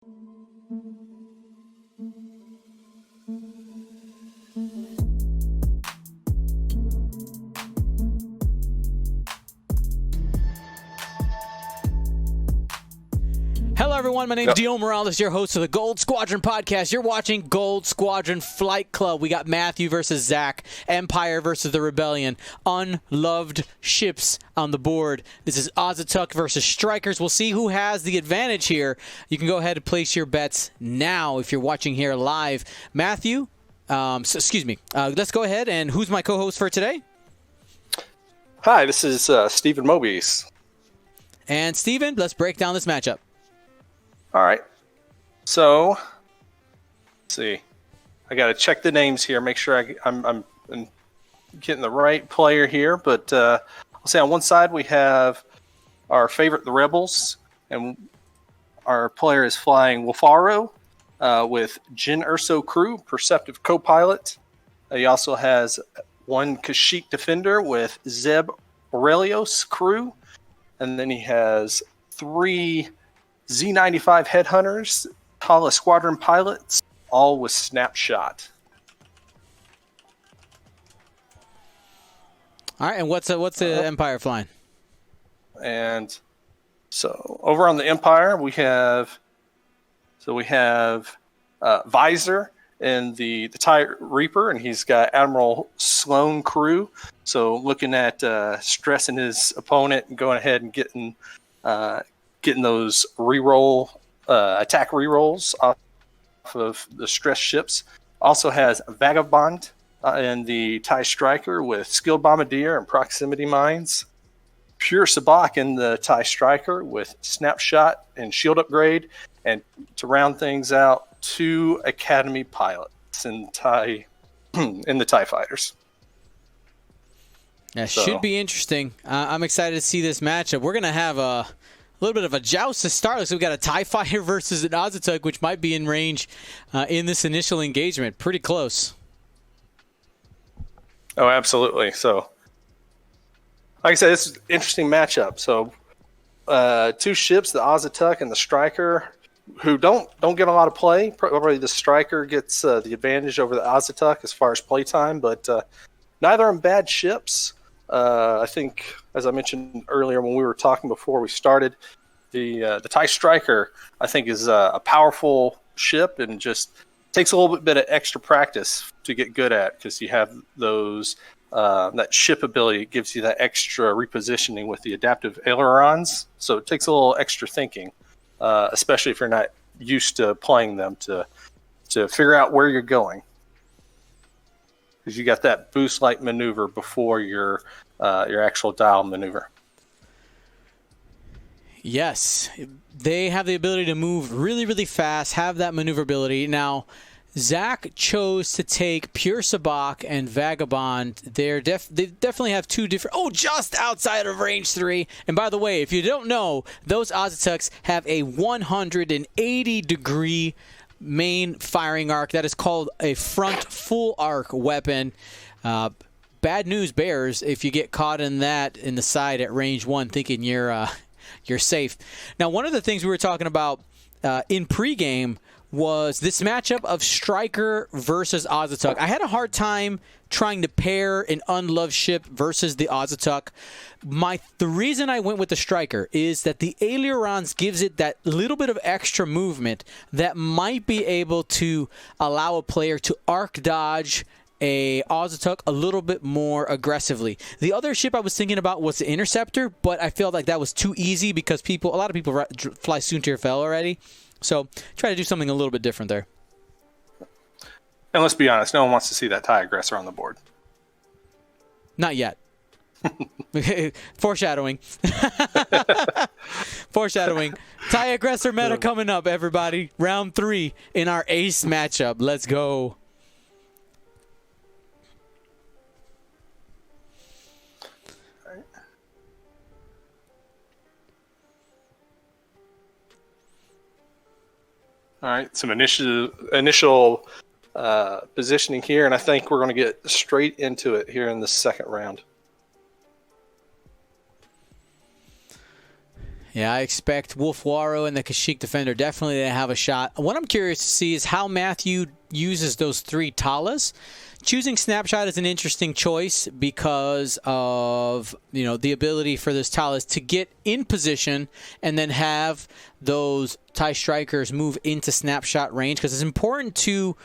Hello, everyone. My name is Dio Morales, your host of the Gold Squadron podcast. You're watching Gold Squadron Flight Club. We got Matthew versus Zach, Empire versus the Rebellion, unloved ships on the board. This is Azatuk versus Strikers. We'll see who has the advantage here. You can go ahead and place your bets now if you're watching here live. Matthew, let's go ahead. And who's my co-host for today? Hi, this is Stephen Mobius. And Stephen, let's break down this matchup. All right. So, let's see. I got to check the names here, make sure I'm getting the right player here. But I'll say on one side we have our favorite, the Rebels, and our player is flying Wolfaro with Jyn Erso crew, Perceptive co-pilot. He also has one Kashyyyk Defender with Zeb Aurelios crew, and then he has 3 Z95 Headhunters, Tala Squadron pilots, all with Snapshot. All right, and what's the Empire flying? And so over on the Empire, we have Visor and the TIE Reaper, and he's got Admiral Sloan crew. So looking at stressing his opponent and going ahead and getting those attack rerolls off of the stress ships. Also has Vagabond and the TIE Striker with Skilled Bombardier and Proximity Mines. Pure Sabak in the TIE Striker with Snapshot and Shield Upgrade. And to round things out, 2 Academy pilots in the TIE Fighters. Yeah, should be interesting. I'm excited to see this matchup. We're going to have a little bit of a joust to start. So we've got a TIE Fighter versus an Azatuk, which might be in range in this initial engagement. Pretty close. Oh, absolutely. So, like I said, this is an interesting matchup. So, 2 ships, the Azatuk and the Striker, who don't get a lot of play. Probably the Striker gets the advantage over the Azatuk as far as playtime, but neither are bad ships. I think, as I mentioned earlier when we were talking before we started, the TIE Striker, I think, is a powerful ship and just takes a little bit of extra practice to get good at, because you have those that ship ability gives you that extra repositioning with the adaptive ailerons. So it takes a little extra thinking, especially if you're not used to playing them, to figure out where you're going. Because you got that boost-like maneuver before your actual dial maneuver. Yes, they have the ability to move really, really fast, have that maneuverability. Now, Zach chose to take Pure Sabak and Vagabond. They definitely have 2 different... Oh, just outside of range 3. And by the way, if you don't know, those Azatuks have a 180-degree main firing arc. That is called a front full arc weapon. Bad news bears if you get caught in that in the side at range 1 thinking you're safe. Now, one of the things we were talking about in pregame was this matchup of Striker versus Azatuk. I had a hard time trying to pair an unloved ship versus the Azatuk. The reason I went with the Striker is that the ailerons gives it that little bit of extra movement that might be able to allow a player to arc dodge a Azatuk a little bit more aggressively. The other ship I was thinking about was the Interceptor, but I felt like that was too easy because a lot of people fly Soontir Fel already. So try to do something a little bit different there. And let's be honest, no one wants to see that TIE Aggressor on the board. Not yet. Foreshadowing. Foreshadowing. TIE Aggressor meta coming up, everybody. Round 3 in our ace matchup. Let's go. All right, some initial positioning here, and I think we're going to get straight into it here in the second round. Yeah, I expect Wolf Waro and the Kashyyyk Defender definitely to have a shot. What I'm curious to see is how Matthew uses those 3 Talas. Choosing Snapshot is an interesting choice because of, the ability for those Talas to get in position and then have those TIE Strikers move into Snapshot range, because it's important to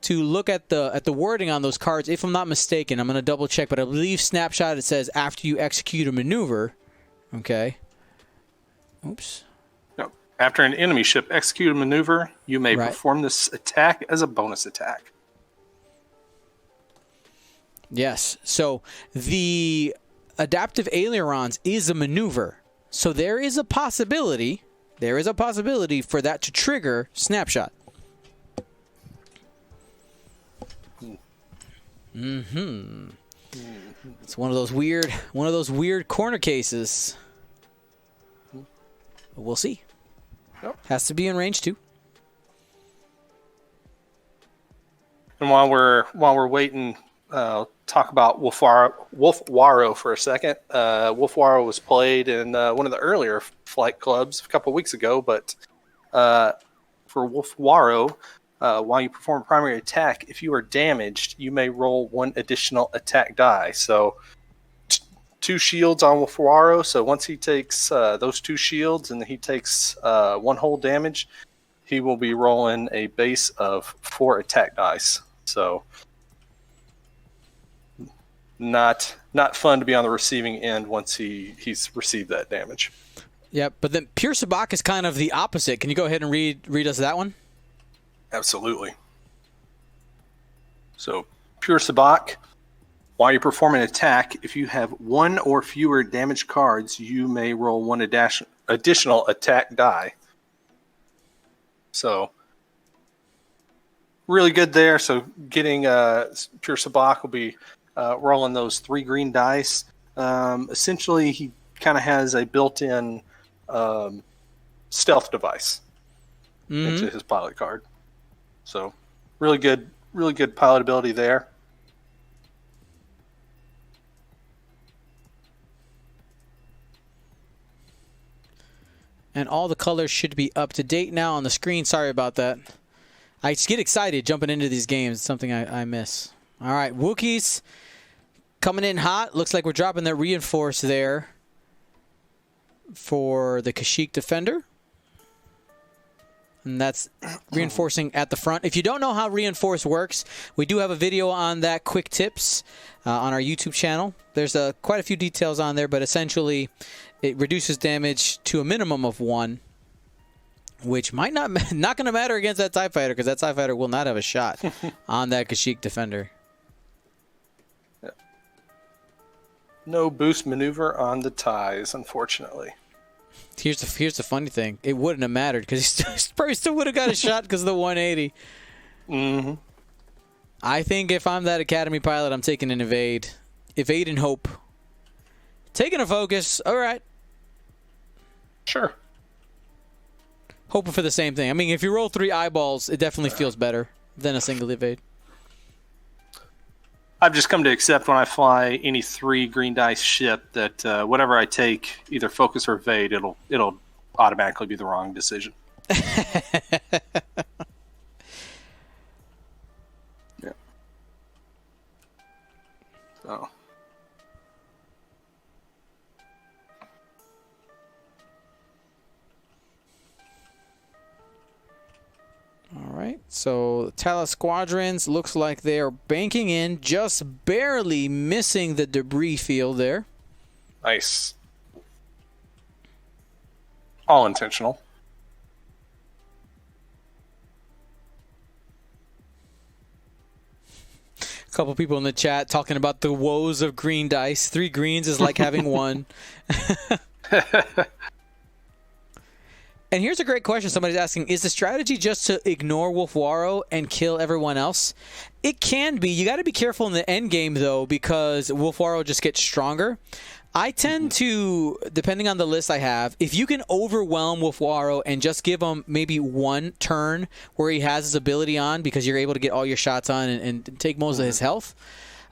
look at the wording on those cards. If I'm not mistaken, I'm going to double check, but I believe Snapshot, it says after you execute a maneuver. Okay. Oops. No. After an enemy ship execute a maneuver, you may perform this attack as a bonus attack. Yes. So the adaptive ailerons is a maneuver. So there is a possibility for that to trigger Snapshot. Mm-hmm. It's one of those weird corner cases. We'll see. Yep. Has to be in range 2. And while we're waiting, talk about Wolf Waro for a second. Wolf Waro was played in one of the earlier flight clubs a couple of weeks ago, but for Wolf Waro, while you perform a primary attack, if you are damaged, you may roll 1 additional attack die. So 2 shields on Wolf Waro. So once he takes those 2 shields and he takes 1 whole damage, he will be rolling a base of 4 attack dice. So not fun to be on the receiving end once he's received that damage. Yeah, but then Pure Sabak is kind of the opposite. Can you go ahead and read us that one? Absolutely. So Pure Sabak, while you perform an attack, if you have 1 or fewer damage cards, you may roll 1 additional attack die. So really good there. So getting Pure Sabak will be rolling those 3 green dice. Essentially, he kind of has a built-in stealth device into his pilot card. So really good pilot ability there. And all the colors should be up to date now on the screen. Sorry about that. I just get excited jumping into these games. It's something I miss. All right, Wookiees coming in hot. Looks like we're dropping that reinforce there for the Kashyyyk Defender. And that's reinforcing at the front. If you don't know how reinforce works, we do have a video on that, quick tips, on our YouTube channel. There's quite a few details on there, but essentially it reduces damage to a minimum of 1, which might not going to matter against that TIE Fighter, because that TIE Fighter will not have a shot on that Kashyyyk Defender. No boost maneuver on the TIEs, unfortunately. Here's the funny thing. It wouldn't have mattered, because he probably still would have got a shot because of the 180. Mm-hmm. I think if I'm that Academy pilot, I'm taking an evade. Evade and hope. Taking a focus. All right. Sure. Hoping for the same thing. I mean, if you roll 3 eyeballs, it definitely feels better than a single evade. I've just come to accept when I fly any 3 green dice ship that whatever I take, either focus or evade, it'll automatically be the wrong decision. Yeah. So. All right, so the Tala Squadrons looks like they're banking in, just barely missing the debris field there. Nice. All intentional. A couple people in the chat talking about the woes of green dice. 3 greens is like having 1. And here's a great question somebody's asking. Is the strategy just to ignore Wolf Waro and kill everyone else? It can be. You got to be careful in the end game, though, because Wolf Waro just gets stronger. I tend to, depending on the list I have, if you can overwhelm Wolf Waro and just give him maybe 1 turn where he has his ability on, because you're able to get all your shots on and take most of his health,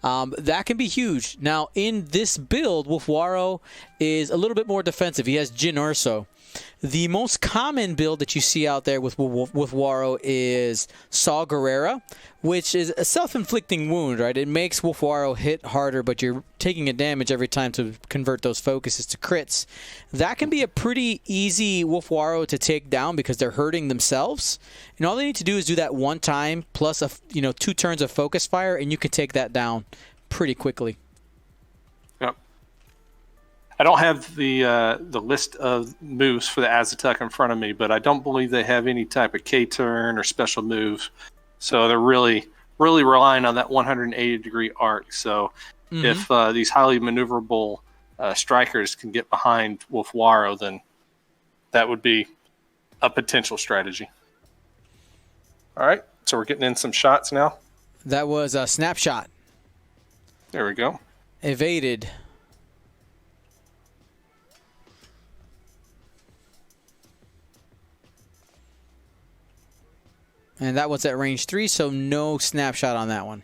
That can be huge. Now, in this build, Wolfwaro is a little bit more defensive. He has Jin Urso. The most common build that you see out there with Wolfwaro is Saw Gerrera, which is a self-inflicting wound, right? It makes Wolfwaro hit harder, but you're taking a damage every time to convert those focuses to crits. That can be a pretty easy Wolfwaro to take down because they're hurting themselves. And all they need to do is do that one time plus 2 turns of focus fire, and you can take that down pretty quickly. I don't have the list of moves for the Azatec in front of me, but I don't believe they have any type of K-turn or special move. So they're really, really relying on that 180-degree arc. So if these highly maneuverable strikers can get behind Wolfwaro, then that would be a potential strategy. All right, so we're getting in some shots now. That was a snapshot. There we go. Evaded. And that was at range 3, so no snapshot on that one.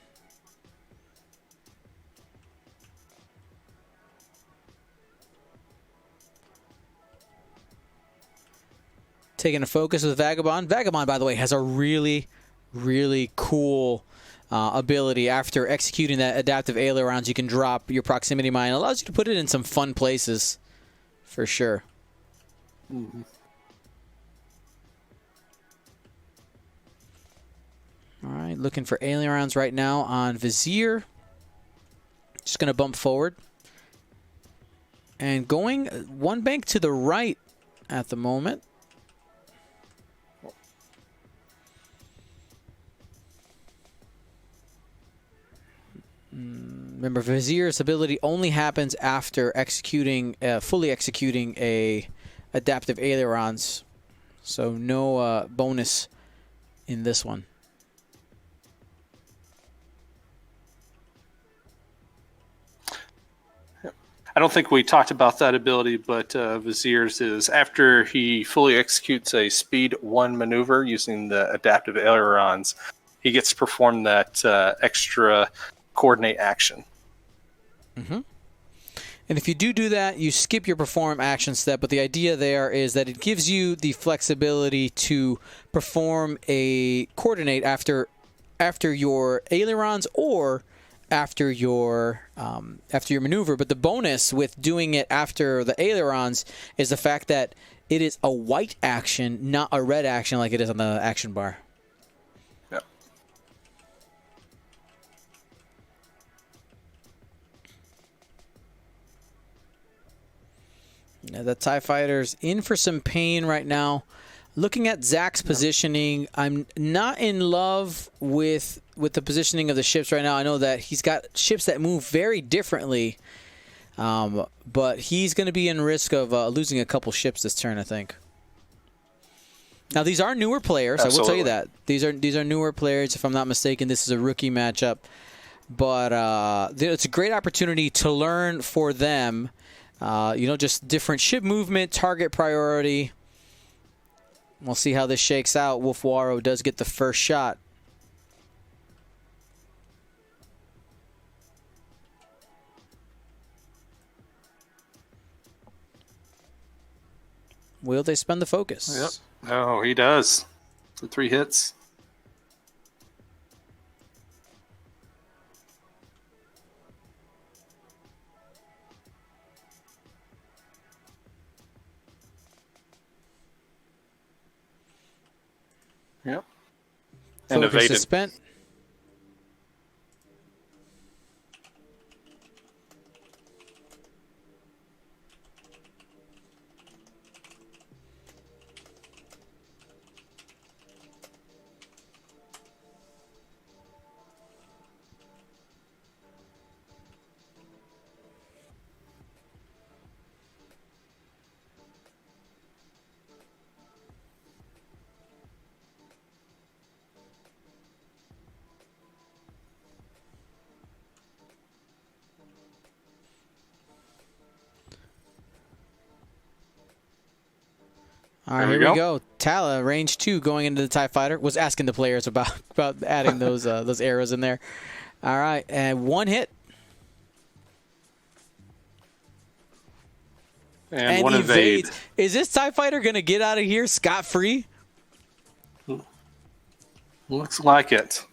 Taking a focus with Vagabond. Vagabond, by the way, has a really, really cool ability. After executing that adaptive ailerons, you can drop your proximity mine. It allows you to put it in some fun places, for sure. Mm-hmm. All right, looking for ailerons right now on Vizier. Just going to bump forward. And going one bank to the right at the moment. Remember, Vizier's ability only happens after fully executing a adaptive ailerons. So no bonus in this one. I don't think we talked about that ability, but Vizier's is after he fully executes a speed 1 maneuver using the adaptive ailerons, he gets to perform that extra coordinate action. Mm-hmm. And if you do that, you skip your perform action step, but the idea there is that it gives you the flexibility to perform a coordinate after your ailerons or after your maneuver. But the bonus with doing it after the ailerons is the fact that it is a white action, not a red action like it is on the action bar. Yep. Now the TIE Fighter's in for some pain right now. Looking at Zach's positioning, I'm not in love with the positioning of the ships right now. I know that he's got ships that move very differently, but he's going to be in risk of losing a couple ships this turn, I think. Now, these are newer players. Absolutely. I will tell you that. These are newer players. If I'm not mistaken, this is a rookie matchup. But it's a great opportunity to learn for them, just different ship movement, target priority. We'll see how this shakes out. Wolfwaro does get the first shot. Will they spend the focus? Yep. Oh, he does. For 3 hits. Yep. And Focus evaded. is spent. All right, here we go. Tala, range 2, going into the TIE Fighter. Was asking the players about adding those arrows in there. All right, and one hit. And one evade. Is this TIE fighter going to get out of here scot-free? Looks like it.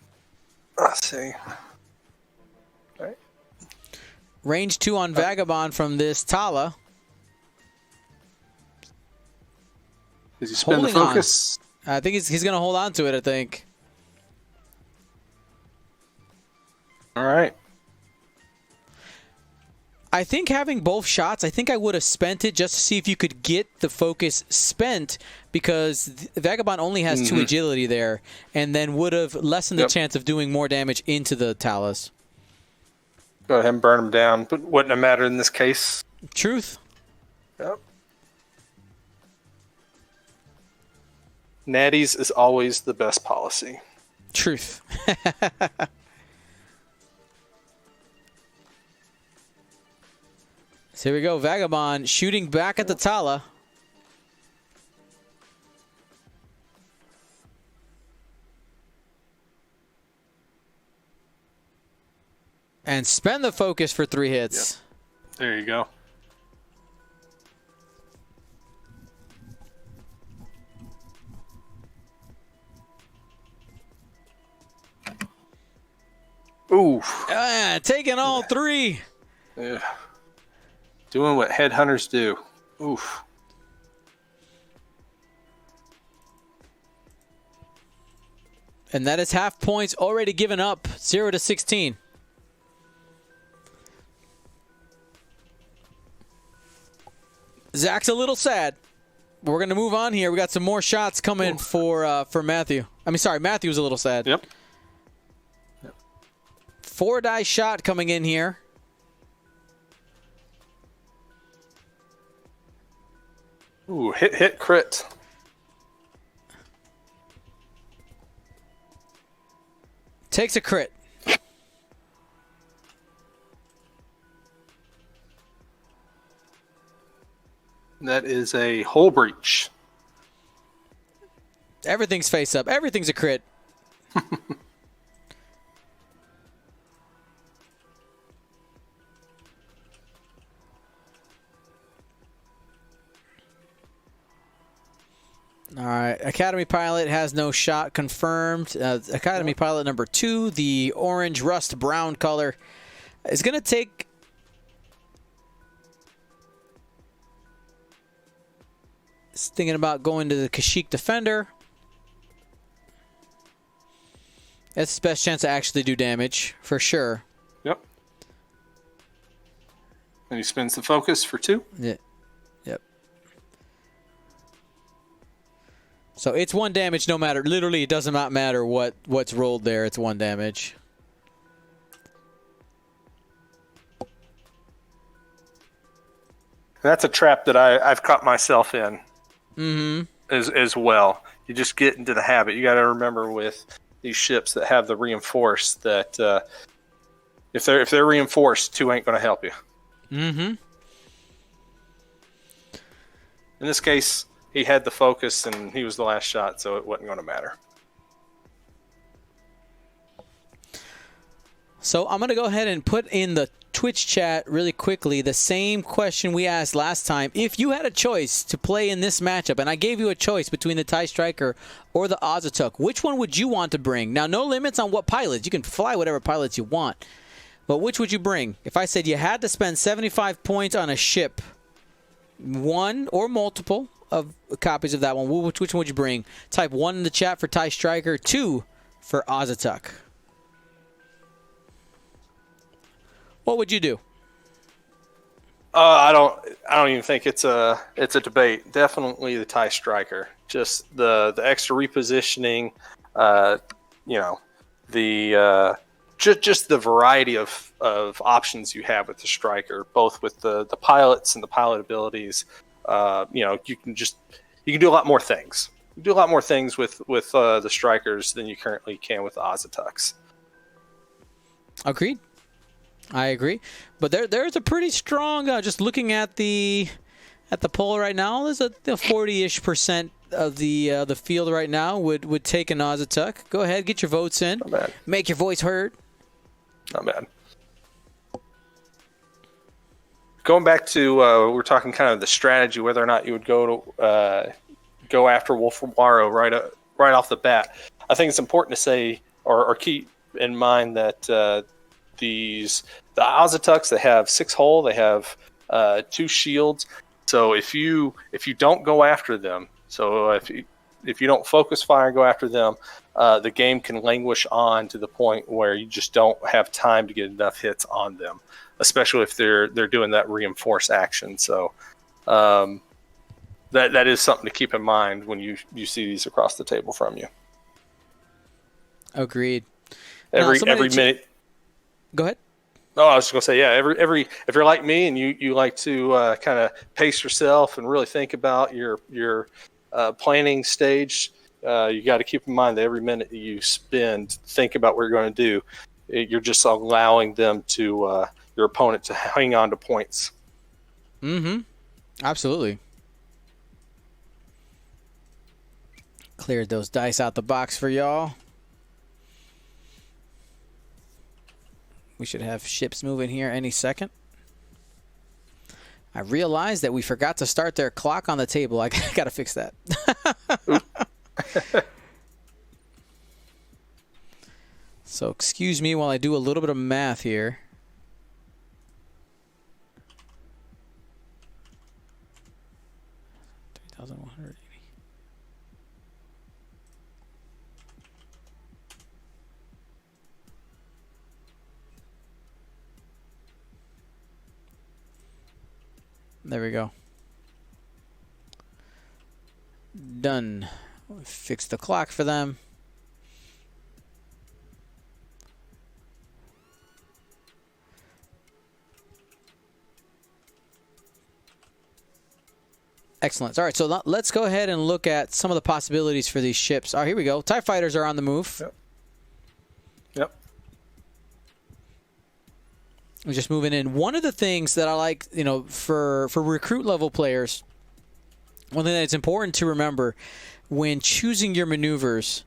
Let's see. All right. Range 2 on Vagabond from this Tala. Does he spin the Holding on. focus? I think he's going to hold on to it, I think. All right. I think having both shots, I think I would have spent it just to see if you could get the focus spent, because Vagabond only has 2 agility there, and then would have lessened the chance of doing more damage into the Talas. Go ahead and burn him down, but wouldn't have mattered in this case. Truth. Yep. Natties is always the best policy. Truth. So here we go. Vagabond shooting back at the Tala. And spend the focus for 3 hits. Yep. There you go. Ooh. Taking all 3. Yeah. Doing what headhunters do. Oof. And that is half points already given up. 0 to 16. Zach's a little sad. We're going to move on here. We got some more shots coming for Matthew. I mean, sorry, Matthew's a little sad. Yep. 4 die shot coming in here. Ooh, hit, crit. Takes a crit. That is a hull breach. Everything's face up. Everything's a crit. All right, Academy Pilot has no shot confirmed. Academy Pilot number 2, the orange rust brown color, is going to take... Is thinking about going to the Kashyyyk Defender. That's his best chance to actually do damage, for sure. Yep. And he spins the focus for 2. Yeah. Yep. So it's 1 damage no matter. Literally, it does not matter what's rolled there. It's 1 damage. That's a trap that I've caught myself in. As well. You just get into the habit. You got to remember with these ships that have the reinforce that if they're reinforced, 2 ain't going to help you. In this case, he had the focus and he was the last shot, so it wasn't going to matter. So I'm going to go ahead and put in the Twitch chat really quickly the same question we asked last time. If you had a choice to play in this matchup, and I gave you a choice between the TIE Striker or the Azatuk, which one would you want to bring? Now, no limits on what pilots. You can fly whatever pilots you want. But which would you bring? If I said you had to spend 75 points on a ship, 1 or multiple of copies of that one, which one would you bring? Type 1 in the chat for TIE Striker, 2 for Azatuk. What would you do? I don't even think it's a debate. Definitely the TIE Striker. Just the extra repositioning. Just the variety of options you have with the Striker, both with the pilots and the pilot abilities. You can do a lot more things. You do a lot more things with the Strikers than you currently can with the Azatuks. Agreed. I agree, but there's a pretty strong. Just looking at the poll right now, there's a 40-ish% of the field right now would take an Azatuk. Go ahead, get your votes in, make your voice heard. Not bad. Going back to we're talking kind of the strategy, whether or not you would go after Wolfwaro right off the bat. I think it's important to say or keep in mind that the Ozatucks, they have 6 hull, they have 2 shields. So if you don't go after them, so if you don't focus fire and go after them, the game can languish on to the point where you just don't have time to get enough hits on them, especially if they're doing that reinforce action. So that is something to keep in mind when you see these across the table from you. Agreed. Every minute. Go ahead. Oh, I was just gonna say, yeah. Every if you're like me and you like to kind of pace yourself and really think about your planning stage, you got to keep in mind that every minute that you spend think about what you're going to do, you're just allowing them to your opponent to hang on to points. Mm-hmm. Absolutely. Cleared those dice out the box for y'all. We should have ships moving here any second. I realized that we forgot to start their clock on the table. I got to fix that. So excuse me while I do a little bit of math here. $3,180. There we go. Done. Fix the clock for them. Excellent. All right, so let's go ahead and look at some of the possibilities for these ships. All right, here we go. TIE fighters are on the move. Yep. We're just moving in. One of the things that I like, for recruit level players, one thing that's important to remember when choosing your maneuvers,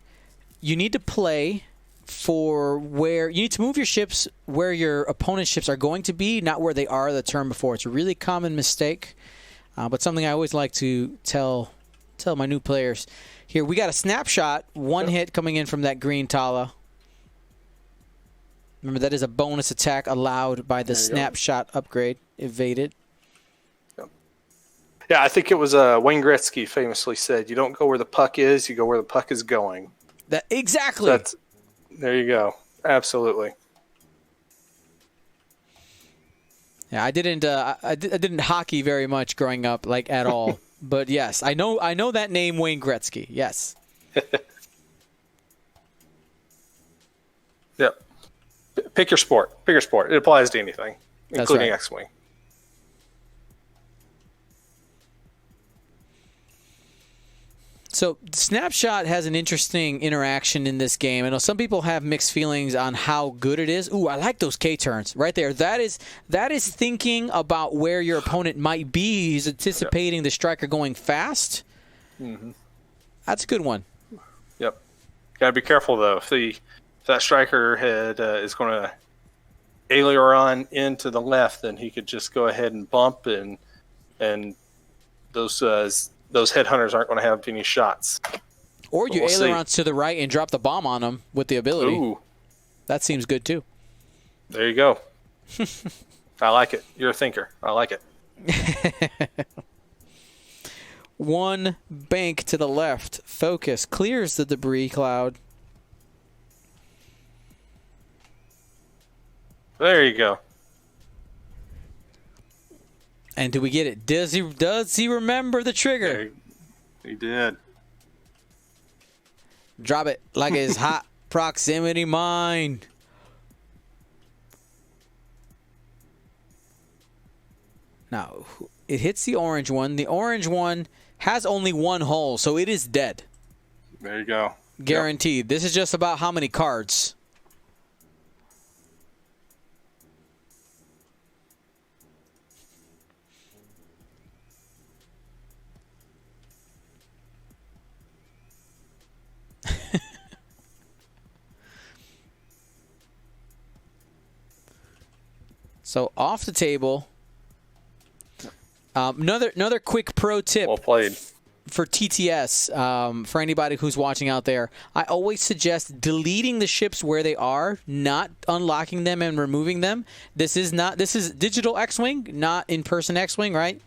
you need to play for where you need to move your ships where your opponent's ships are going to be, not where they are the turn before. It's a really common mistake, but something I always like to tell my new players. Here, we got a snapshot, one hit coming in from that green Tala. Remember, that is a bonus attack allowed by the snapshot upgrade. Evaded. Yeah, I think it was Wayne Gretzky famously said, "You don't go where the puck is, you go where the puck is going." Exactly. There you go. Absolutely. Yeah, I didn't hockey very much growing up, like at all. But yes, I know that name, Wayne Gretzky. Yes. Yep. Pick your sport. It applies to anything, including right. X-Wing. So Snapshot has an interesting interaction in this game. I know some people have mixed feelings on how good it is. Ooh, I like those K-turns right there. That is thinking about where your opponent might be. He's anticipating the striker going fast. Mm-hmm. That's a good one. Yep. Got to be careful, though. If that striker is going to aileron into the left, then he could just go ahead and bump, and those headhunters aren't going to have any shots. Or you aileron to the right and drop the bomb on them with the ability. Ooh. That seems good, too. There you go. I like it. You're a thinker. I like it. One bank to the left. Focus. Clears the debris cloud. There you go. And do we get it? Does he remember the trigger? He did. Drop it like it's hot proximity mine. Now, it hits the orange one. The orange one has only one hole, so it is dead. There you go. Guaranteed. Yep. This is just about how many cards. So off the table. Another quick pro tip. Well played. For TTS, for anybody who's watching out there, I always suggest deleting the ships where they are, not unlocking them and removing them. This is digital X-Wing, not in-person X-Wing, right?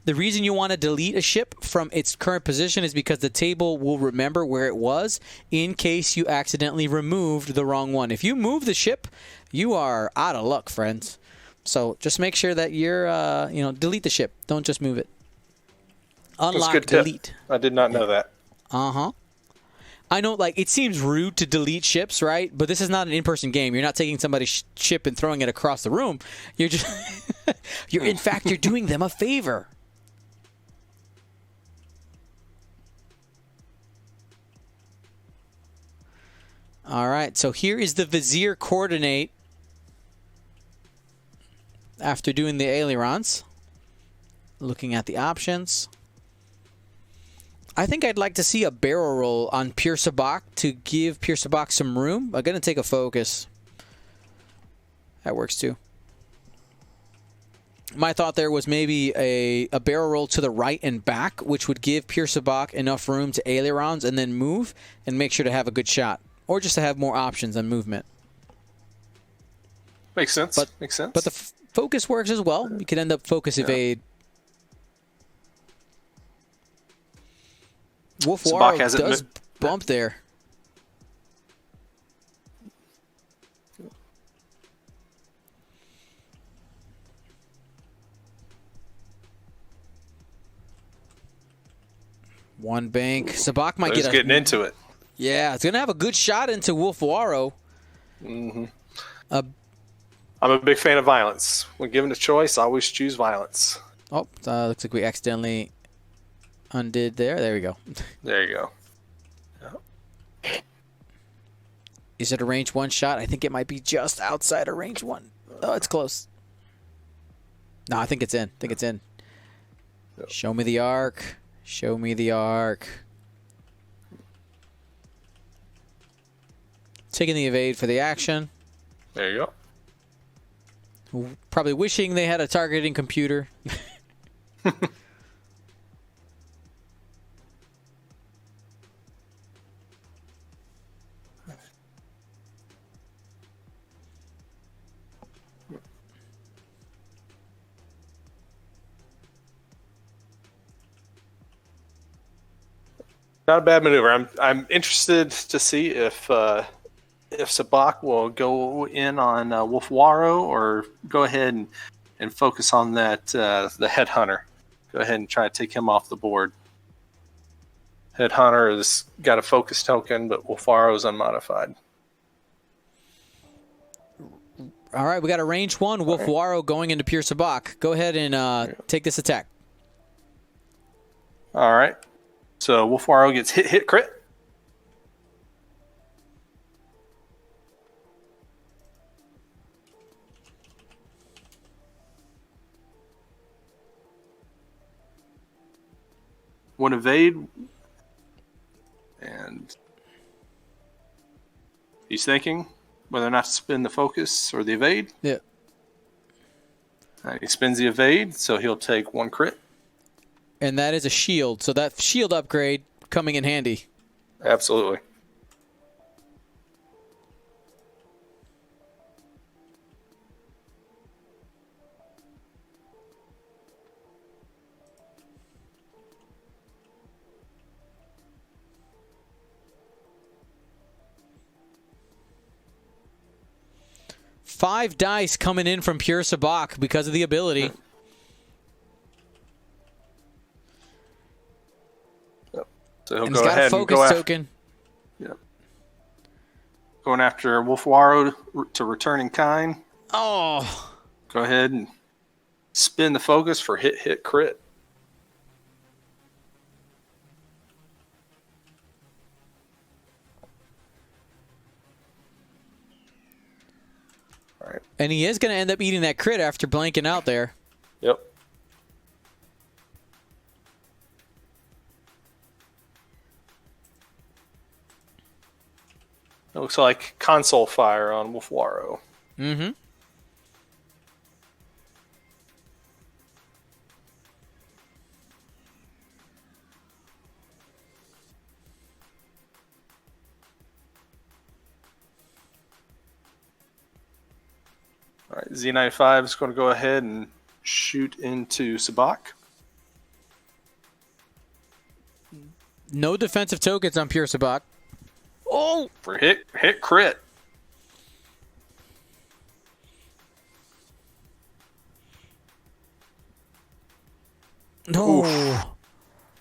The reason you want to delete a ship from its current position is because the table will remember where it was in case you accidentally removed the wrong one. If you move the ship, you are out of luck, friends. So just make sure that you're, delete the ship. Don't just move it. Unlock, good delete. Tip. I did not know that. Uh-huh. I know, it seems rude to delete ships, right? But this is not an in-person game. You're not taking somebody's ship and throwing it across the room. You're just, in fact, you're doing them a favor. All right, so here is the Vizier coordinate after doing the ailerons. Looking at the options. I think I'd like to see a barrel roll on Pure Sabacc to give Pure Sabacc some room. I'm going to take a focus. That works too. My thought there was maybe a barrel roll to the right and back, which would give Pure Sabacc enough room to ailerons and then move and make sure to have a good shot. Or just to have more options on movement. Makes sense. But the focus works as well. You can end up focus evade. Wolf Waro does bump there. One bank. Sabacc might get getting into it. Yeah, it's going to have a good shot into Wolf Waro. Mm-hmm. I'm a big fan of violence. When given a choice, I always choose violence. Oh, looks like we accidentally undid there. There we go. There you go. Yep. Is it a range 1 shot? I think it might be just outside of range 1. Oh, it's close. No, I think it's in. Yep. Show me the arc. Show me the arc. Taking the evade for the action. There you go. Probably wishing they had a targeting computer. Not a bad maneuver. I'm interested to see if Sabacc will go in on Wolf Waro or go ahead and focus on that the Headhunter. Go ahead and try to take him off the board. Headhunter has got a focus token, but Wolf Waro is unmodified. All right, we got a range 1 Wolf Waro going into Pure Sabacc. Go ahead and take this attack. All right. So Wolf Waro gets hit, crit. One evade. And he's thinking whether or not to spin the focus or the evade. Yeah. He spins the evade, so he'll take 1 crit. And that is a shield, so that shield upgrade coming in handy. Absolutely. Five dice coming in from Pure Sabacc because of the ability. So he'll and go he's got ahead a focus and go token. Yep. Going after Wolf Waro to return in kind. Oh. Go ahead and spin the focus for hit, crit. All right. And he is going to end up eating that crit after blanking out there. Yep. It looks like console fire on Wolf Waro. Mm-hmm. right, Z95 is going to go ahead and shoot into Sabak. No defensive tokens on Pure Sabak. Oh, for hit crit. No. Oof.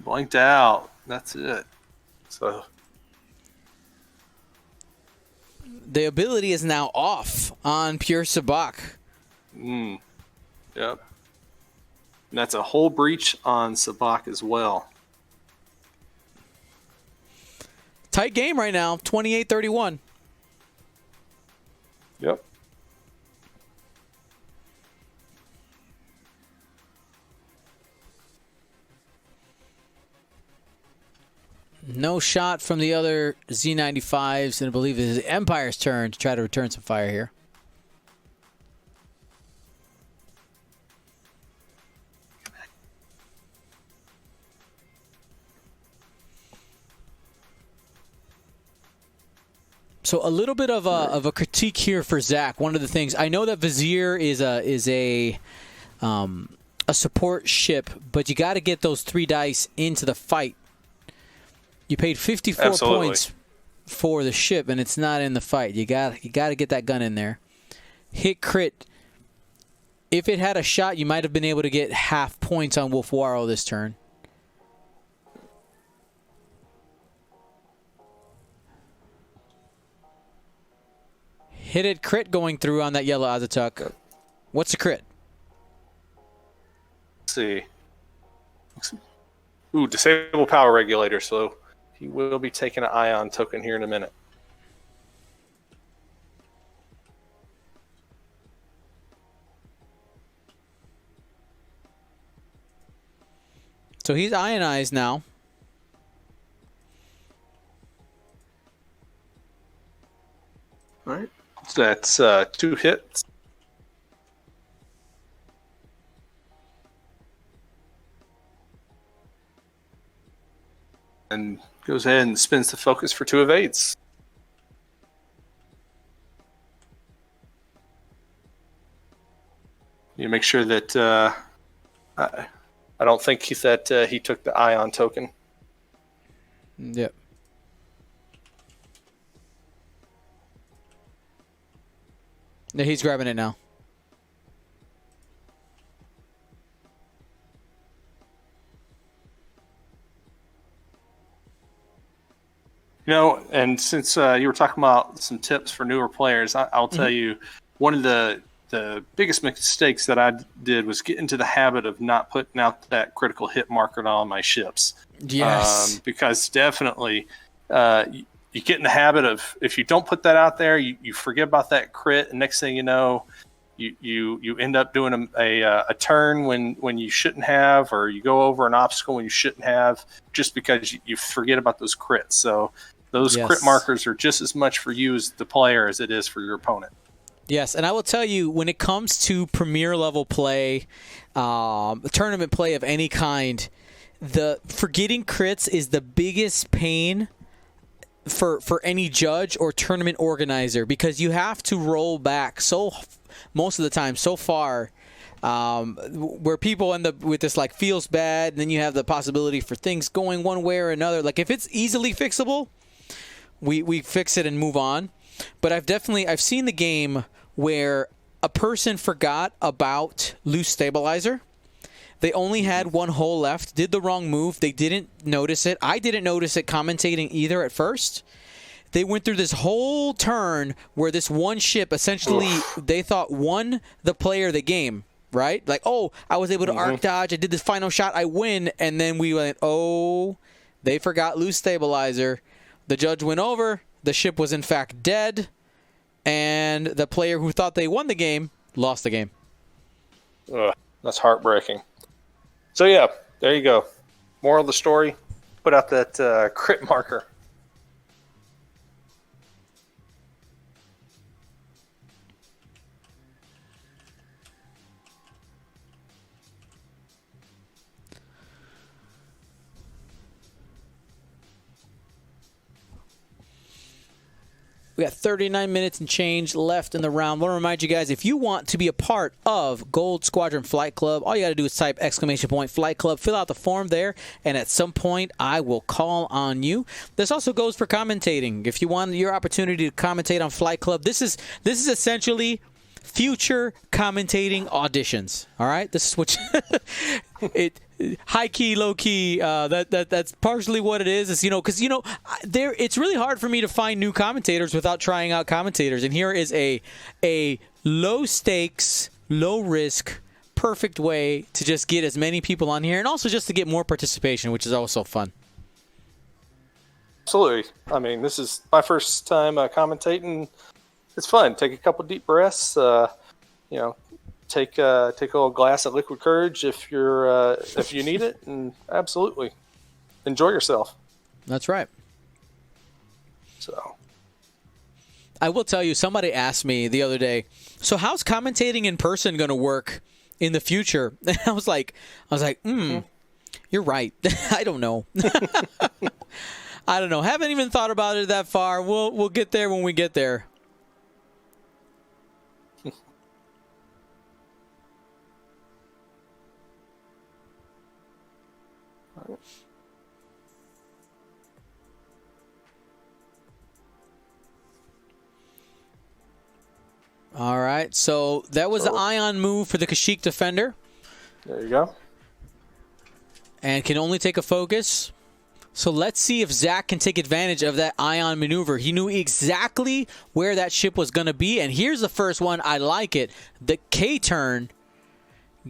Blanked out. That's it. So the ability is now off on Pure Sabak. Yep. And that's a whole breach on Sabak as well. Tight game right now, 28-31. Yep. No shot from the other Z95s, and I believe it is Empire's turn to try to return some fire here. So a little bit of a critique here for Zach. One of the things I know that Vizier is a support ship, but you got to get those 3 dice into the fight. You paid 54 points for the ship, and it's not in the fight. You got to get that gun in there. Hit crit. If it had a shot, you might have been able to get half points on Wolf Waro this turn. Hit it crit going through on that yellow Azatuk. What's the crit? Let's see. Ooh, disable power regulator, so he will be taking an ion token here in a minute. So he's ionized now. All right. So that's 2 hits. And goes ahead and spins the focus for 2 evades. You make sure that I don't think he took the ion token. Yep. Yeah, he's grabbing it now. You know, and since you were talking about some tips for newer players, I'll tell you, one of the biggest mistakes that I did was get into the habit of not putting out that critical hit marker on all my ships. Yes. Because definitely you get in the habit of, if you don't put that out there, you forget about that crit, and next thing you know, you end up doing a turn when you shouldn't have, or you go over an obstacle when you shouldn't have, just because you forget about those crits. So those crit markers are just as much for you as the player as it is for your opponent. Yes, and I will tell you, when it comes to premier level play, tournament play of any kind, the forgetting crits is the biggest pain for any judge or tournament organizer, because you have to roll back most of the time so far, where people end up with this like feels bad, and then you have the possibility for things going one way or another. Like if it's easily fixable, we fix it and move on. But I've seen the game where a person forgot about loose stabilizer. They only had 1 hole left, did the wrong move. They didn't notice it. I didn't notice it commentating either at first. They went through this whole turn where this one ship essentially they thought won the player the game, right? Like, oh, I was able to arc dodge. I did this final shot. I win. And then we went, oh, they forgot loose stabilizer. The judge went over. The ship was in fact dead. And the player who thought they won the game lost the game. That's heartbreaking. So, yeah, there you go. Moral of the story, put out that crit marker. We got 39 minutes and change left in the round. I want to remind you guys, if you want to be a part of Gold Squadron Flight Club, all you got to do is type !Flight Club, fill out the form there, and at some point I will call on you. This also goes for commentating. If you want your opportunity to commentate on Flight Club, this is essentially future commentating auditions. All right, this is what high key, low key. That's partially what it is. Is because it's really hard for me to find new commentators without trying out commentators. And here is a low stakes, low risk, perfect way to just get as many people on here, and also just to get more participation, which is also fun. Absolutely. I mean, this is my first time commentating. It's fun. Take a couple deep breaths. Take a little glass of liquid courage if you need it, and absolutely enjoy yourself. That's right. So, I will tell you, somebody asked me the other day, so how's commentating in person going to work in the future? And I was like, you're right. I don't know. I don't know. Haven't even thought about it that far. We'll get there when we get there. All right, so that was the ion move for the Kashyyyk defender. There you go. And can only take a focus. So let's see if Zach can take advantage of that ion maneuver. He knew exactly where that ship was going to be. And here's the first one. I like it. The K-turn,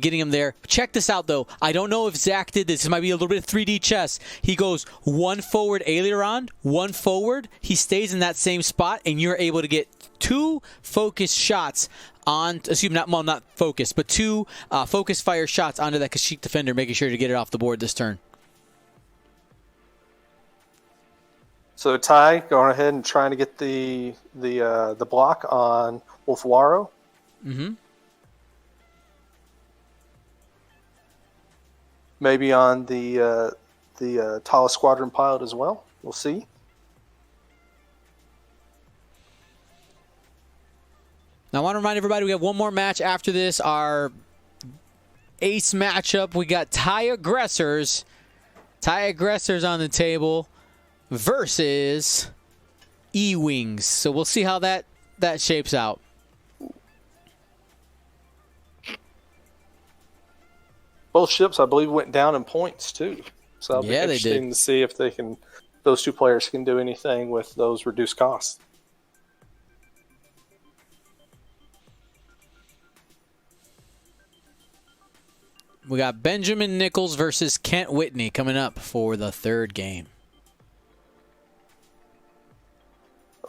getting him there. Check this out, though. I don't know if Zach did this. This might be a little bit of 3D chess. He goes one forward aileron, one forward. He stays in that same spot, and you're able to get two focus shots on, not focus, but two focus fire shots onto that Kashyyyk defender, making sure to get it off the board this turn. So Ty going ahead and trying to get the block on Wolfwaro. Mm-hmm. Maybe on the tallest squadron pilot as well. We'll see. Now, I want to remind everybody we have one more match after this. Our ace matchup. We got TIE Aggressors on the table versus E-Wings. So we'll see how that shapes out. Both ships, I believe, went down in points too. So it'll be interesting to see if those two players can do anything with those reduced costs. We got Benjamin Nichols versus Kent Whitney coming up for the third game.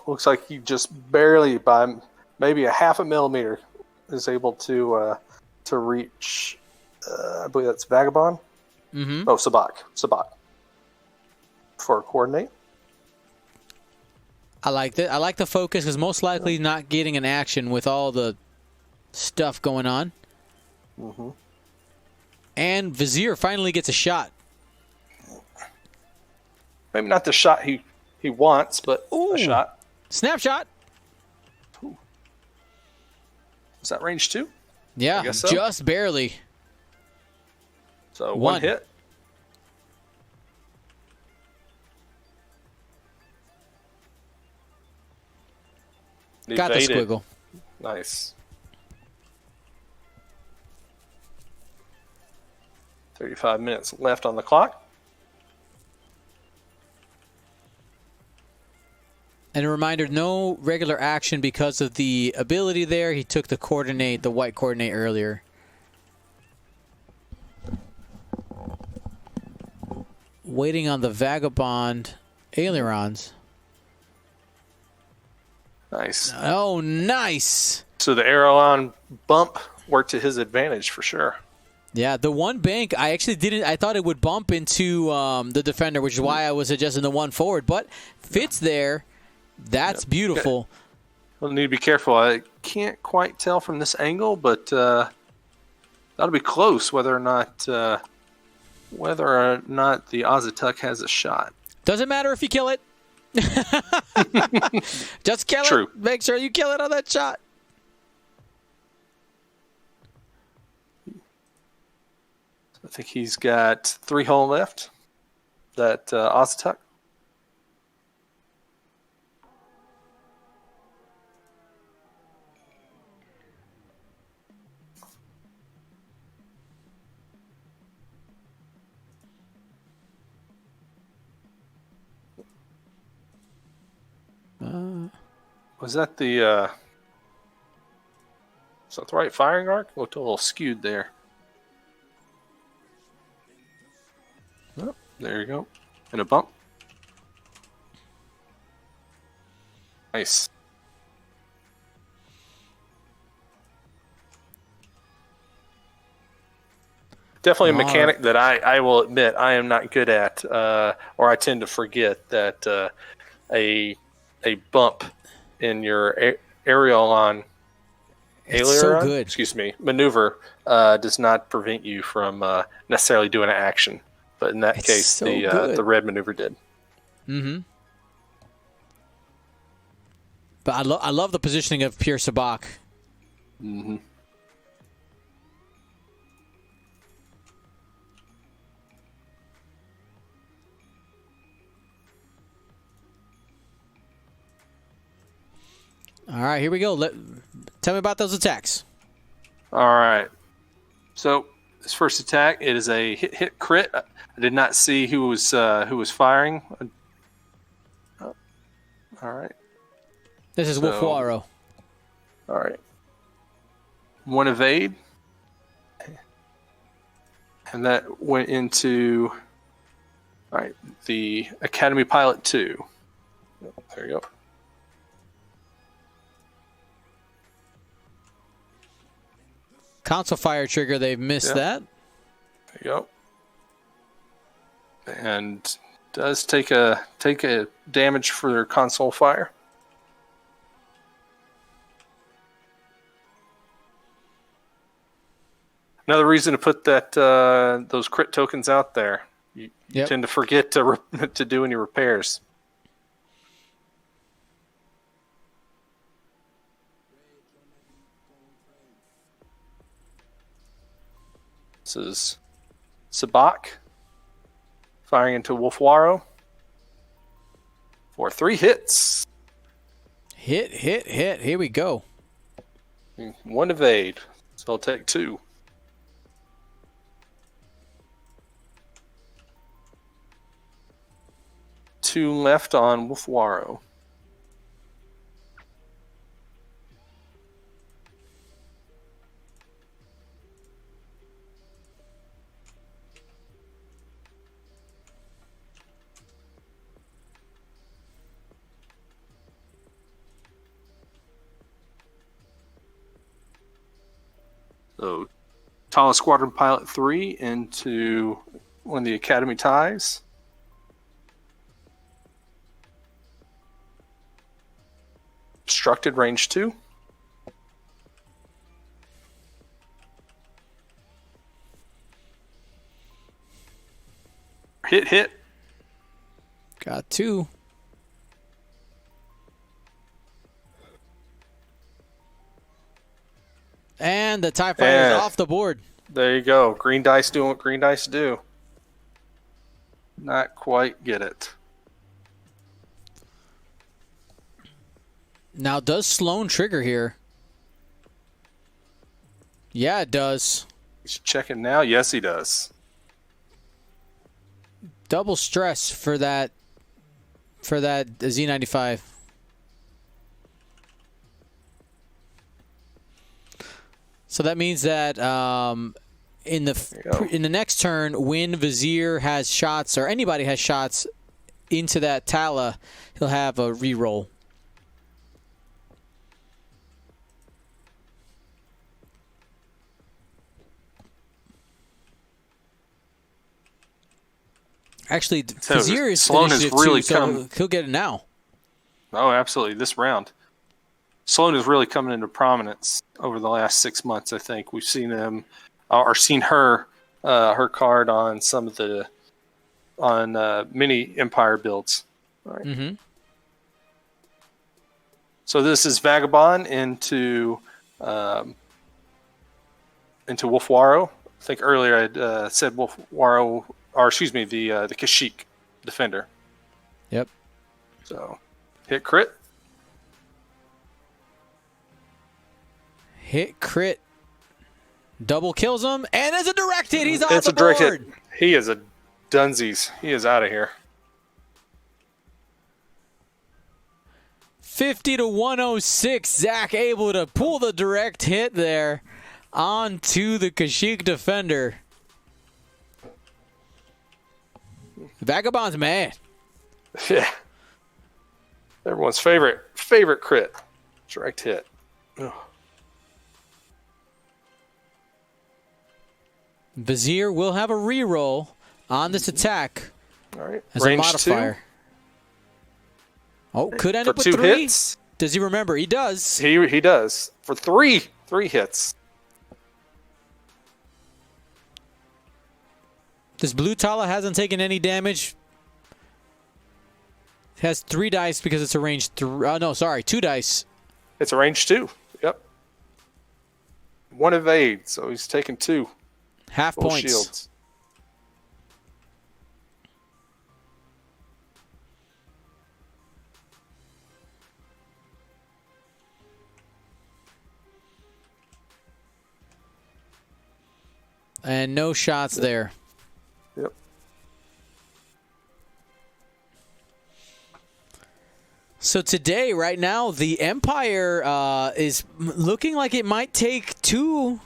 Looks like he just barely, by maybe a half a millimeter, is able to reach. I believe that's Vagabond. Mm-hmm. Oh, Sabak. For coordinate. I like that. I like the focus because most likely not getting an action with all the stuff going on. Mm-hmm. And Vizier finally gets a shot. Maybe not the shot he wants, but a shot. Snapshot. Ooh. Is that range 2? Yeah, I guess so. Just barely. So one hit. Got the squiggle. Nice. 35 minutes left on the clock. And a reminder, no regular action because of the ability there. He took the white coordinate earlier. Waiting on the Vagabond ailerons. Nice. Oh, nice. So the aileron bump worked to his advantage for sure. Yeah, the one bank, I actually didn't. I thought it would bump into the defender, which is why I was adjusting the one forward. But fits there. That's beautiful. We'll need to be careful. I can't quite tell from this angle, but that'll be close whether or not the Ozatuck has a shot. Doesn't matter if you kill it. Just kill True. it. Make sure you kill it on that shot. I think he's got 3 hull left. That Oztuck. Was that the is that the right firing arc? Looked a little skewed there. Oh, there you go. And a bump. Nice. Definitely a mechanic that I will admit I am not good at, or I tend to forget that a bump in your aileron, so good. excuse me, maneuver does not prevent you from necessarily doing an action. But in that case, so the red maneuver did. Mm-hmm. But I love the positioning of Pierre Sabak. Mm-hmm. All right, here we go. Tell me about those attacks. All right. So this first attack, it is a hit crit. I did not see who was firing. Oh, all right. This is Wolfuaro. All right. 1 evade, and that went into the Academy Pilot 2. There you go. Console fire trigger, they've missed that. There you go. And does take a damage for their console fire. Another reason to put that those crit tokens out there. You tend to forget to do any repairs. This is Sabak firing into Wolfuaro for 3 hits. Hit. Here we go. 1 evade, so I'll take 2. Two left on Wolfuaro. So, Tala Squadron Pilot 3 into one of the Academy ties. Obstructed range 2. Hit. Got 2. And the TIE Fighter is off the board. There you go. Green dice doing what green dice do. Not quite get it. Now, does Sloan trigger here? Yeah, it does. He's checking now. Yes, he does. Double stress for that Z95. So that means that in the next turn, when Vizier has shots or anybody has shots into that Tala, he'll have a reroll. Actually, Vizier is Sloan has really so he'll get it now. Oh, absolutely. This round. Sloan is really coming into prominence over the last 6 months, I think. We've seen them, or seen her card on some of the, mini Empire builds. All right. Mm-hmm. So this is Vagabond into Wolfwaro. I think earlier I'd said Wolfwaro, or excuse me, the Kashyyyk defender. Yep. So hit crit. Hit crit. Double kills him, and it's a direct hit. He's on It's the a direct board. hit. He is a dunsies. He is out of here. 50 to 106. Zach able to pull the direct hit there onto the Kashyyyk defender. Vagabond's mad. Yeah. Everyone's favorite crit. Direct hit. Ugh. Vizier will have a reroll on this attack All right. as Range a modifier. 2. Oh, could end For up with 2 3. hits. Does he remember? He does. He does. For 3 hits. This blue Tala hasn't taken any damage. It has 3 dice because it's a range 3. No, sorry, 2 dice. It's a range 2. Yep. 1 evade, so he's taking 2. Half Full points. shields. And no shots there. Yep. So today, right now, the Empire is looking like it might take two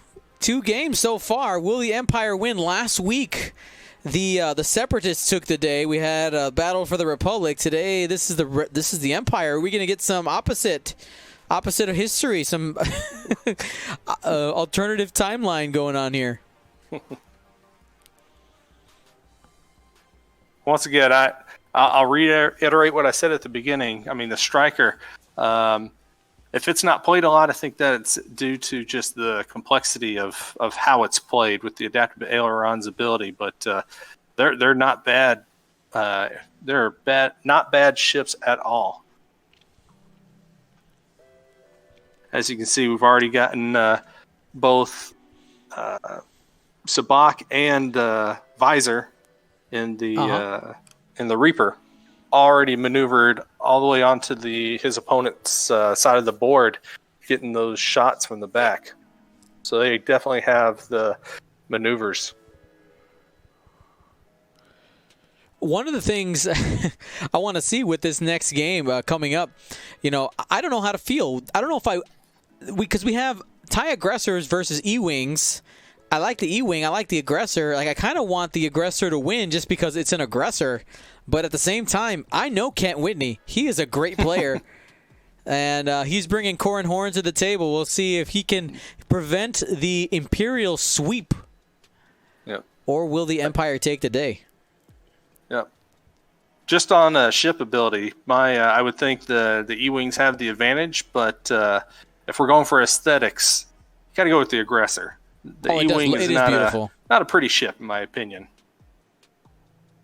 games so far. Will the Empire win? Last week, the Separatists took the day. We had a battle for the Republic. Today, this is the Empire. Are we going to get some opposite of history, some alternative timeline going on here? Once again, I'll reiterate what I said at the beginning. I mean, the striker, if it's not played a lot, I think that it's due to just the complexity of how it's played with the adaptive aileron's ability. But they're not bad. They're not bad ships at all. As you can see, we've already gotten both Sabak and Visor in the Reaper already maneuvered all the way onto his opponent's side of the board, getting those shots from the back. So they definitely have the maneuvers. One of the things I want to see with this next game coming up, I don't know how to feel. I don't know because we have TIE aggressors versus E-Wings. I like the E-Wing. I like the aggressor. I kind of want the aggressor to win just because it's an aggressor. But at the same time, I know Kent Whitney. He is a great player. And he's bringing Corin Horn to the table. We'll see if he can prevent the Imperial sweep. Yep. Or will the Empire take the day? Yep. Just on ship ability, I would think the E-Wings have the advantage. But if we're going for aesthetics, you got to go with the aggressor. The E-Wing is not a pretty ship, in my opinion.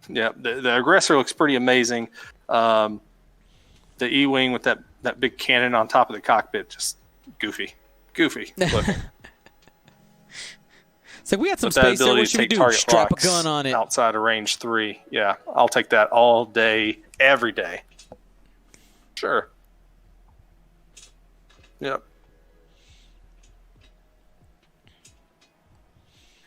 Yeah, the aggressor looks pretty amazing. The E-Wing with that big cannon on top of the cockpit, just goofy looking. It's like we had some space there. What should we do? Strap a gun on it. Outside of range 3. Yeah, I'll take that all day, every day. Sure. Yep.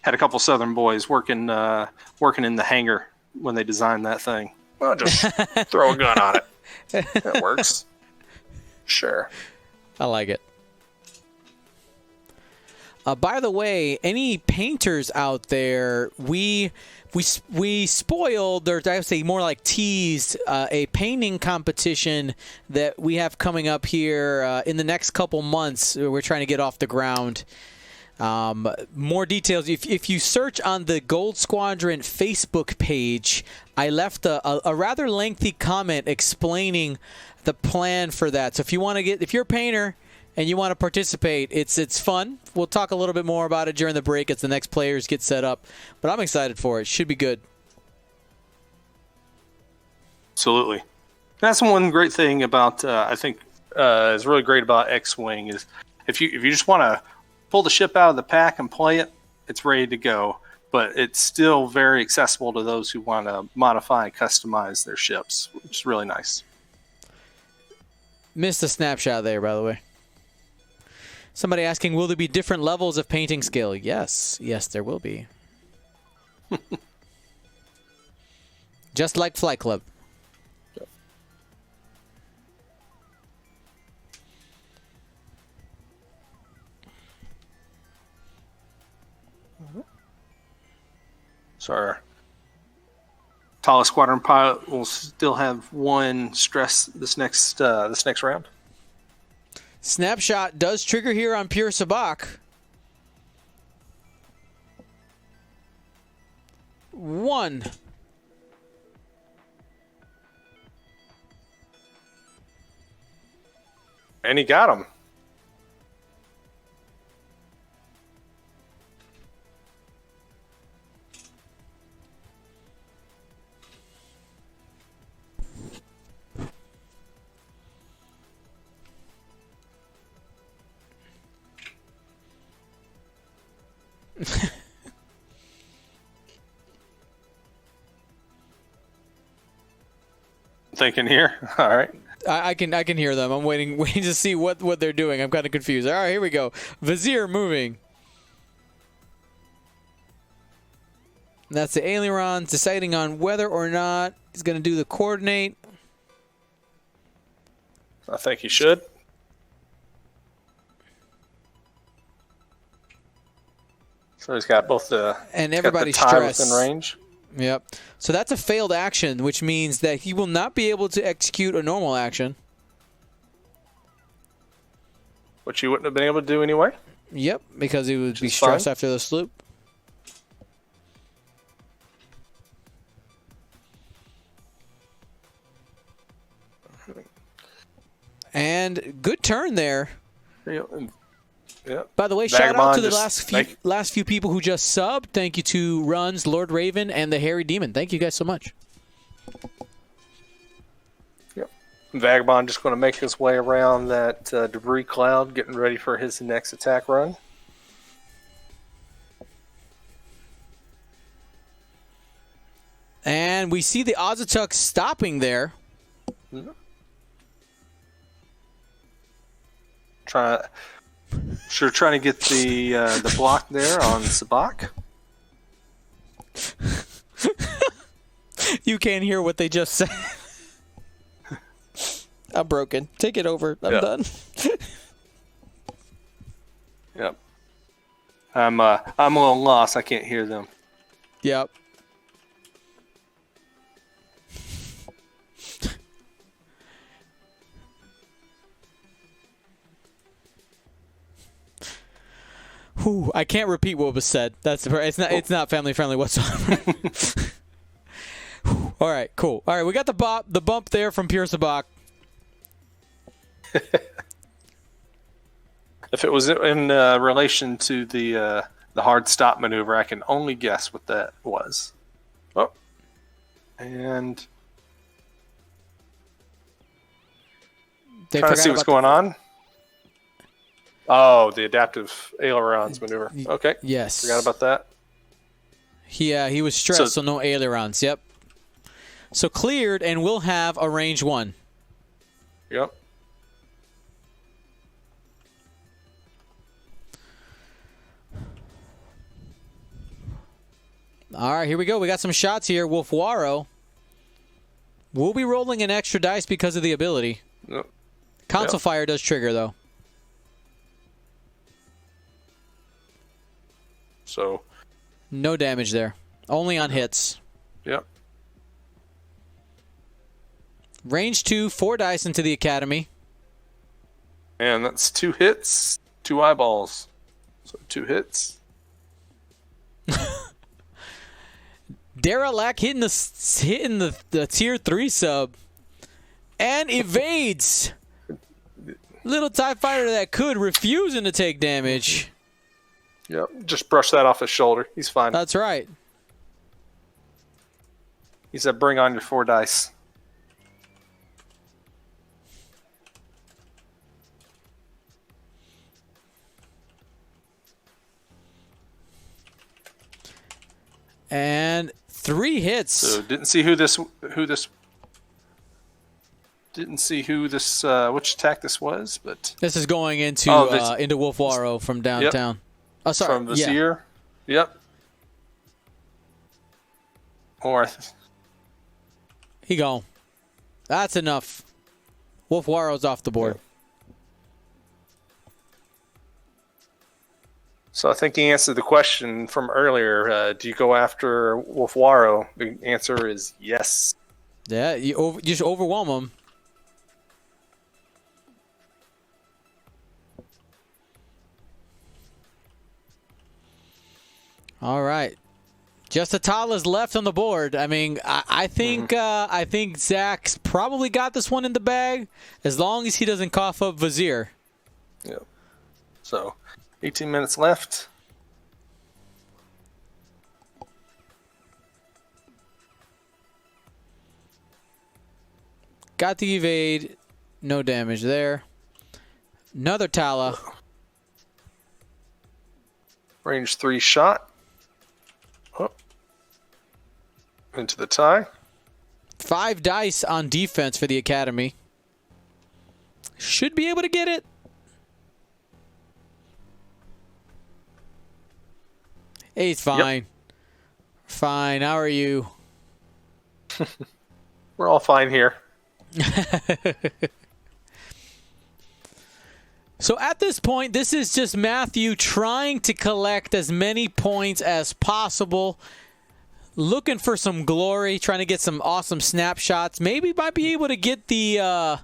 Had a couple Southern boys working in the hangar when they designed that thing. Well, just throw a gun on it. That works. Sure. I like it. By the way, any painters out there, we spoiled, or I would say more like teased, a painting competition that we have coming up here in the next couple months. We're trying to get off the ground. More details. If you search on the Gold Squadron Facebook page, I left a rather lengthy comment explaining the plan for that. So if you're a painter and you want to participate, it's fun. We'll talk a little bit more about it during the break as the next players get set up. But I'm excited for it. Should be good. Absolutely. That's one great thing about I think is really great about X-Wing is if you just want to pull the ship out of the pack and play it, it's ready to go. But it's still very accessible to those who want to modify and customize their ships, which is really nice. Missed a snapshot there, by the way. Somebody asking, will there be different levels of painting skill? Yes. Yes, there will be. Just like Flight Club. So our tallest squadron pilot will still have one stress this next round. Snapshot does trigger here on Pure Sabak. 1. And he got him. Thinking here. All right. I can hear them. I'm waiting to see what they're doing. I'm kind of confused. All right, here we go. Vizier moving. And that's the ailerons deciding on whether or not he's going to do the coordinate. I think he should. So he's got both the and everybody's stressed within range. Yep. So that's a failed action, which means that he will not be able to execute a normal action. Which you wouldn't have been able to do anyway. Yep, because he would be stressed after the sloop. And good turn there. Yep. By the way, shout out to the last few people who just subbed. Thank you to Runs, Lord Raven, and the Hairy Demon. Thank you guys so much. Yep. Vagabond just going to make his way around that debris cloud, getting ready for his next attack run. And we see the Azatuk stopping there. Mm-hmm. Trying to get the block there on Sabak. You can't hear what they just said. I'm broken. Take it over. I'm done. Yep. I'm a little lost. I can't hear them. Yep. Whew, I can't repeat what was said. It's not family friendly whatsoever. All right, cool. All right, we got the bump there from Pure Sabak. If it was in relation to the hard stop maneuver, I can only guess what that was. Oh, and trying to see what's going on. Oh, the adaptive ailerons maneuver. Okay. Yes. Forgot about that. He was stressed, so no ailerons. Yep. So cleared, and we'll have a range 1. Yep. All right, here we go. We got some shots here. Wolfwaro. We'll be rolling an extra dice because of the ability. Yep. Console fire does trigger, though. So, no damage there. Only on hits. Yep. Range 2, 4 dice into the Academy. And that's 2 hits, 2 eyeballs. So 2 hits. Daralak hitting the tier 3 sub. And evades. Little TIE fighter that could, refusing to take damage. Yep, just brush that off his shoulder. He's fine. That's right. He said, bring on your 4 dice. 3 hits. So didn't see who this which attack this was, but This is going into into Wolfwaro from downtown. Yep. Oh, sorry. From Vizier. Yeah. Yep. Or He gone. That's enough. Wolfwaro's off the board. So I think he answered the question from earlier. Do you go after Wolfwaro? The answer is yes. Yeah, you just overwhelm him. All right. Just Atala's left on the board. I mean, I think Zach's probably got this one in the bag as long as he doesn't cough up Vizier. Yep. So 18 minutes left. Got the evade. No damage there. Another Tala. Range 3 shot. Oh. Into the tie. 5 dice on defense for the Academy. Should be able to get it. Hey, he's fine. Yep. Fine. How are you? We're all fine here. So at this point, this is just Matthew trying to collect as many points as possible, looking for some glory, trying to get some awesome snapshots. Maybe might be able to get the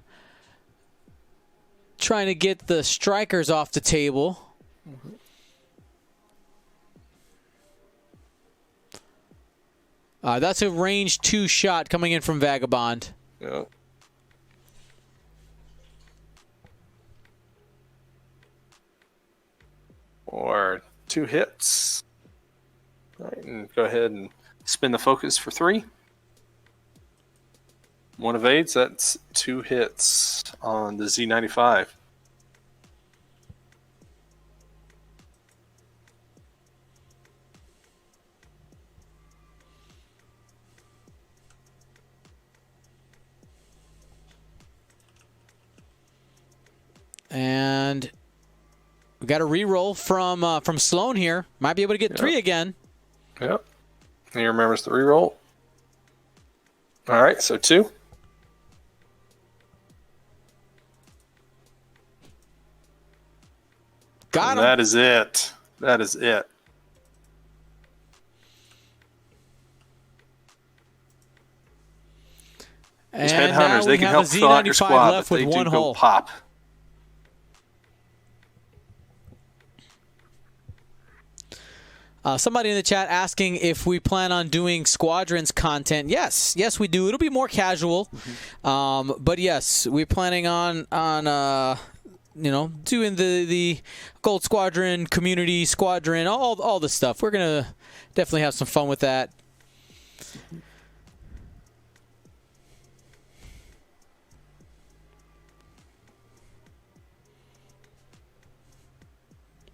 trying to get the strikers off the table. Mm-hmm. That's a range 2 shot coming in from Vagabond. Yeah. Or 2 hits. All right, and go ahead and spin the focus for 3. 1 evades, that's 2 hits on the Z95. And we got a reroll from Sloan here. Might be able to get 3 again. Yep. And he remembers the reroll. All right, so 2. Got him. That is it. That is it. These And headhunters, now they we can have help a fill out your Z95 squad, left but with they 1 do hole. go pop. Somebody in the chat asking if we plan on doing Squadrons content. Yes, we do. It'll be more casual, but yes, we're planning on doing the Gold Squadron, Community Squadron, all the stuff. We're gonna definitely have some fun with that.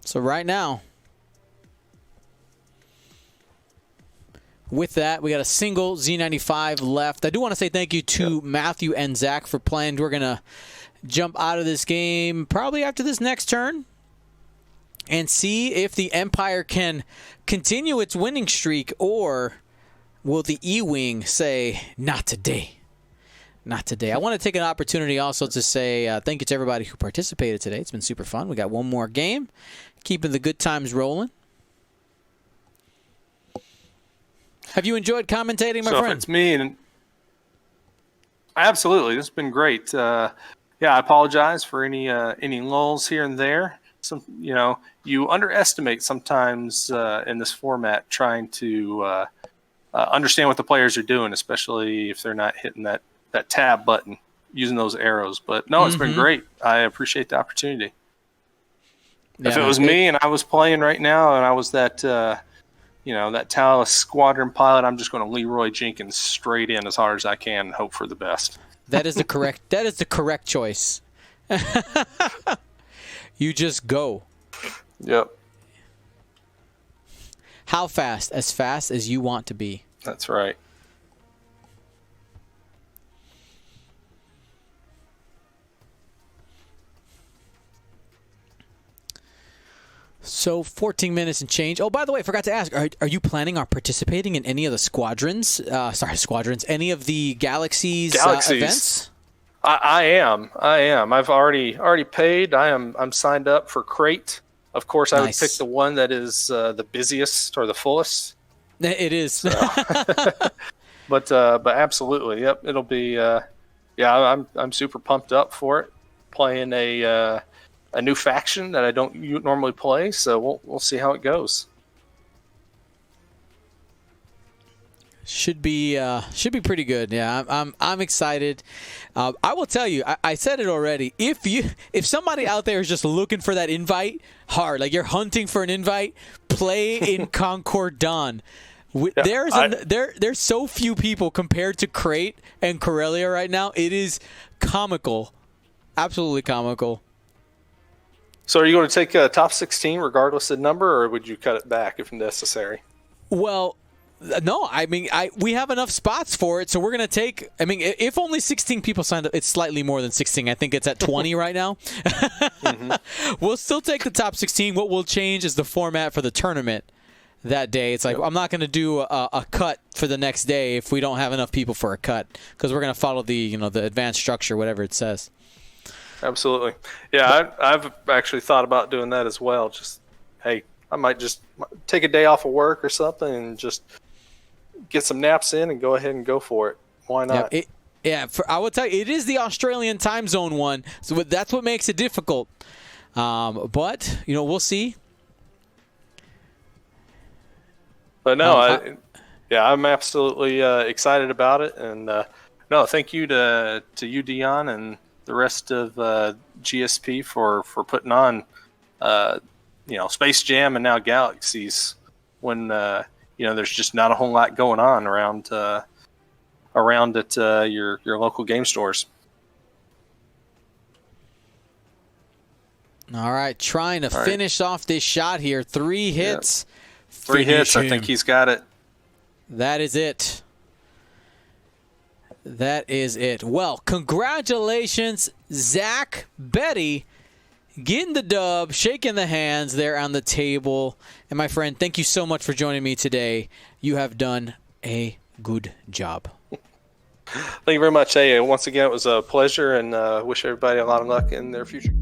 So right now, with that, we got a single Z95 left. I do want to say thank you to Matthew and Zach for playing. We're going to jump out of this game probably after this next turn and see if the Empire can continue its winning streak, or will the E-Wing say, not today. Not today. I want to take an opportunity also to say thank you to everybody who participated today. It's been super fun. We got one more game, keeping the good times rolling. Have you enjoyed commentating, my friend? If it's me, and absolutely, this has been great. I apologize for any lulls here and there. You underestimate sometimes in this format trying to understand what the players are doing, especially if they're not hitting that tab button, using those arrows. But no, it's been great. I appreciate the opportunity. Yeah, if it was me and I was playing right now and I was that Talos Squadron pilot, I'm just going to Leroy Jenkins straight in as hard as I can and hope for the best. That is the correct choice. You just go. Yep. How fast? As fast as you want to be. That's right. So 14 minutes and change. Oh, by the way, I forgot to ask, are you planning on participating in any of the squadrons? Any of the Galaxies. Events? I am. I've already paid. I'm signed up for Crate. Of course, I would pick the one that is the busiest or the fullest. It is. So. But absolutely, yep. It'll be. I'm super pumped up for it. Playing a new faction that I don't normally play, so we'll see how it goes. Should be pretty good. Yeah, I'm excited. I will tell you, I said it already. If somebody out there is just looking for that invite hard, like you're hunting for an invite, play in Concord Dawn. There's so few people compared to Crate and Corellia right now. It is comical, absolutely comical. So are you going to take a top 16 regardless of number, or would you cut it back if necessary? Well, no. I mean, we have enough spots for it, so we're going to take. I mean, if only 16 people signed up, it's slightly more than 16. I think it's at 20 right now. Mm-hmm. We'll still take the top 16. What will change is the format for the tournament that day. It's like I'm not going to do a cut for the next day if we don't have enough people for a cut, because we're going to follow the advanced structure, whatever it says. Absolutely. Yeah, I've actually thought about doing that as well. Just, hey, I might just take a day off of work or something and just get some naps in and go ahead and go for it. Why not? I will tell you, it is the Australian time zone one, so that's what makes it difficult. But, we'll see. But no, I'm absolutely excited about it. And, no, thank you to you, Dion, and the rest of GSP for putting on, Space Jam and now Galaxies when, there's just not a whole lot going on around at your local game stores. All right, trying to finish off this shot here. 3 hits. Yep. 3 hits. I think he's got it. That is it. That is it. Well, congratulations, Zach Beattie, getting the dub, shaking the hands there on the table. And my friend, thank you so much for joining me today. You have done a good job. Thank you very much. Hey, once again, it was a pleasure, and wish everybody a lot of luck in their future.